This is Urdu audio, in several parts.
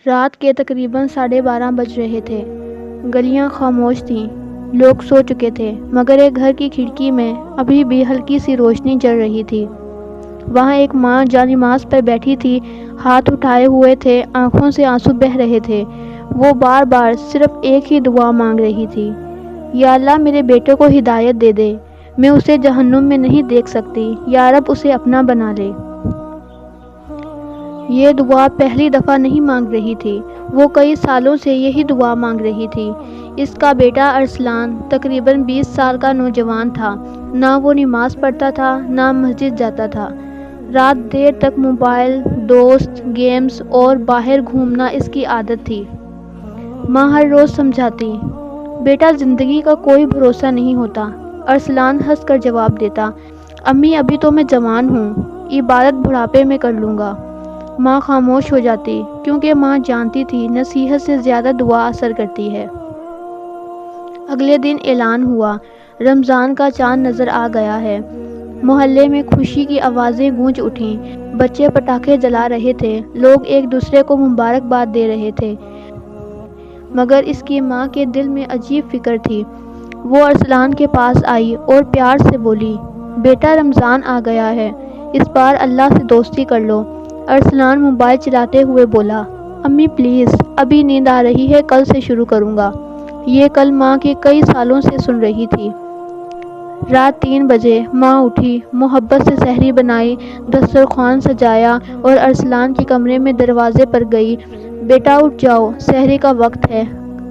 رات کے تقریباً 12:30 بج رہے تھے۔ گلیاں خاموش تھیں، لوگ سو چکے تھے، مگر ایک گھر کی کھڑکی میں ابھی بھی ہلکی سی روشنی جل رہی تھی۔ وہاں ایک ماں جانماز پر بیٹھی تھی، ہاتھ اٹھائے ہوئے تھے، آنکھوں سے آنسو بہہ رہے تھے۔ وہ بار بار صرف ایک ہی دعا مانگ رہی تھی، یا اللہ میرے بیٹے کو ہدایت دے دے، میں اسے جہنم میں نہیں دیکھ سکتی، یا رب اسے اپنا بنا لے۔ یہ دعا پہلی دفعہ نہیں مانگ رہی تھی، وہ کئی سالوں سے یہی دعا مانگ رہی تھی۔ اس کا بیٹا ارسلان تقریباً 20 سال کا نوجوان تھا، نہ وہ نماز پڑھتا تھا نہ مسجد جاتا تھا۔ رات دیر تک موبائل، دوست، گیمز اور باہر گھومنا اس کی عادت تھی۔ ماں ہر روز سمجھاتی، بیٹا زندگی کا کوئی بھروسہ نہیں ہوتا۔ ارسلان ہنس کر جواب دیتا، امی ابھی تو میں جوان ہوں، عبادت بڑھاپے میں کر لوں گا۔ ماں خاموش ہو جاتی، کیونکہ ماں جانتی تھی نصیحت سے زیادہ دعا اثر کرتی ہے۔ اگلے دن اعلان ہوا، رمضان کا چاند نظر آ گیا ہے۔ محلے میں خوشی کی آوازیں گونج اٹھیں، بچے پٹاخے جلا رہے تھے، لوگ ایک دوسرے کو مبارکباد دے رہے تھے۔ مگر اس کی ماں کے دل میں عجیب فکر تھی۔ وہ ارسلان کے پاس آئی اور پیار سے بولی، بیٹا رمضان آ گیا ہے، اس بار اللہ سے دوستی کر لو۔ ارسلان موبائل چلاتے ہوئے بولا، امی پلیز، ابھی نیند آ رہی ہے، کل سے شروع کروں گا۔ یہ کل ماں کے کئی سالوں سے سن رہی تھی۔ رات 3 بجے ماں اٹھی، محبت سے سحری بنائی، دسترخوان سجایا اور ارسلان کے کمرے میں دروازے پر گئی، بیٹا اٹھ جاؤ، سحری کا وقت ہے۔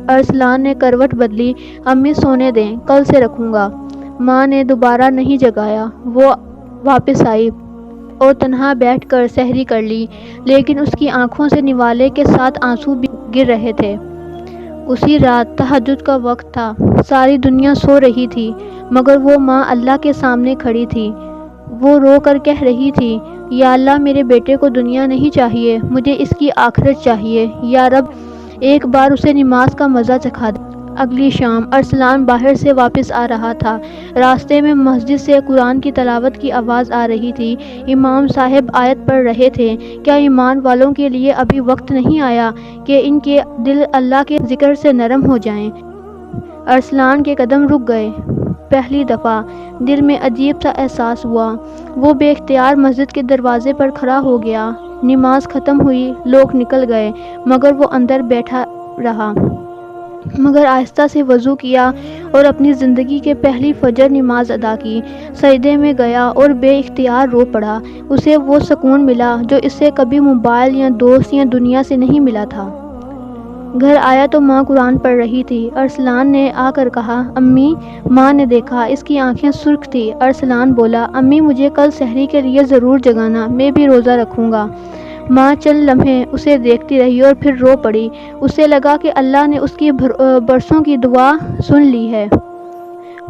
ارسلان نے کروٹ بدلی، امی سونے دیں، کل سے رکھوں گا۔ ماں نے دوبارہ نہیں جگایا، وہ واپس آئی اور تنہا بیٹھ کر سحری کر لی، لیکن اس کی آنکھوں سے نوالے کے ساتھ آنسو بھی گر رہے تھے۔ اسی رات تہجد کا وقت تھا، ساری دنیا سو رہی تھی، مگر وہ ماں اللہ کے سامنے کھڑی تھی۔ وہ رو کر کہہ رہی تھی، یا اللہ میرے بیٹے کو دنیا نہیں چاہیے، مجھے اس کی آخرت چاہیے، یا رب ایک بار اسے نماز کا مزہ چکھا دے۔ اگلی شام ارسلان باہر سے واپس آ رہا تھا، راستے میں مسجد سے قرآن کی تلاوت کی آواز آ رہی تھی۔ امام صاحب آیت پڑھ رہے تھے، کیا ایمان والوں کے لیے ابھی وقت نہیں آیا کہ ان کے دل اللہ کے ذکر سے نرم ہو جائیں؟ ارسلان کے قدم رک گئے۔ پہلی دفعہ دل میں عجیب سا احساس ہوا۔ وہ بے اختیار مسجد کے دروازے پر کھڑا ہو گیا۔ نماز ختم ہوئی، لوگ نکل گئے، مگر وہ اندر بیٹھا رہا۔ مگر آہستہ سے وضو کیا اور اپنی زندگی کی پہلی فجر نماز ادا کی، سجدے میں گیا اور بے اختیار رو پڑا۔ اسے وہ سکون ملا جو اسے کبھی موبائل یا دوست یا دنیا سے نہیں ملا تھا۔ گھر آیا تو ماں قرآن پڑھ رہی تھی۔ ارسلان نے آ کر کہا، امی۔ ماں نے دیکھا، اس کی آنکھیں سرخ تھیں۔ ارسلان بولا، امی مجھے کل سحری کے لیے ضرور جگانا، میں بھی روزہ رکھوں گا۔ ماں چند لمحے اسے دیکھتی رہی اور پھر رو پڑی۔ اسے لگا کہ اللہ نے اس کی برسوں کی دعا سن لی ہے۔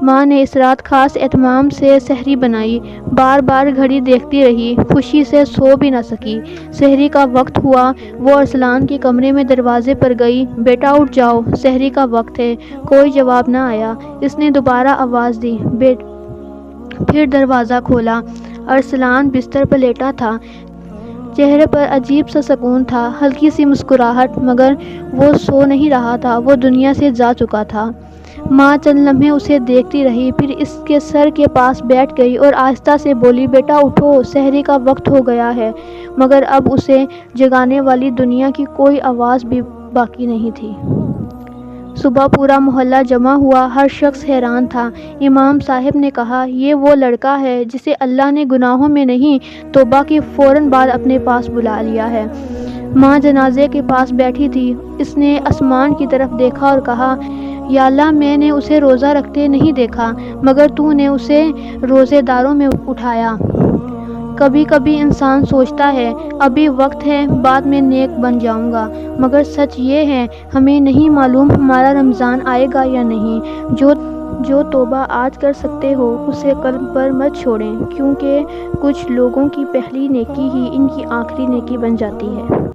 ماں نے اس رات خاص اہتمام سے سحری بنائی، بار بار گھڑی دیکھتی رہی، خوشی سے سو بھی نہ سکی۔ سحری کا وقت ہوا، وہ ارسلان کے کمرے میں دروازے پر گئی، بیٹا اٹھ جاؤ، سحری کا وقت ہے۔ کوئی جواب نہ آیا۔ اس نے دوبارہ آواز دی، پھر دروازہ کھولا۔ ارسلان بستر پر لیٹا تھا، چہرے پر عجیب سا سکون تھا، ہلکی سی مسکراہٹ، مگر وہ سو نہیں رہا تھا، وہ دنیا سے جا چکا تھا۔ ماں چند لمحے اسے دیکھتی رہی، پھر اس کے سر کے پاس بیٹھ گئی اور آہستہ سے بولی، بیٹا اٹھو، سحری کا وقت ہو گیا ہے۔ مگر اب اسے جگانے والی دنیا کی کوئی آواز بھی باقی نہیں تھی۔ صبح پورا محلہ جمع ہوا، ہر شخص حیران تھا۔ امام صاحب نے کہا، یہ وہ لڑکا ہے جسے اللہ نے گناہوں میں نہیں، توبہ کے فوراً بعد اپنے پاس بلا لیا ہے۔ ماں جنازے کے پاس بیٹھی تھی، اس نے آسمان کی طرف دیکھا اور کہا، یا اللہ میں نے اسے روزہ رکھتے نہیں دیکھا، مگر تو نے اسے روزے داروں میں اٹھایا۔ کبھی کبھی انسان سوچتا ہے ابھی وقت ہے، بعد میں نیک بن جاؤں گا، مگر سچ یہ ہے ہمیں نہیں معلوم ہمارا رمضان آئے گا یا نہیں۔ جو توبہ آج کر سکتے ہو اسے کل پر مت چھوڑیں، کیونکہ کچھ لوگوں کی پہلی نیکی ہی ان کی آخری نیکی بن جاتی ہے۔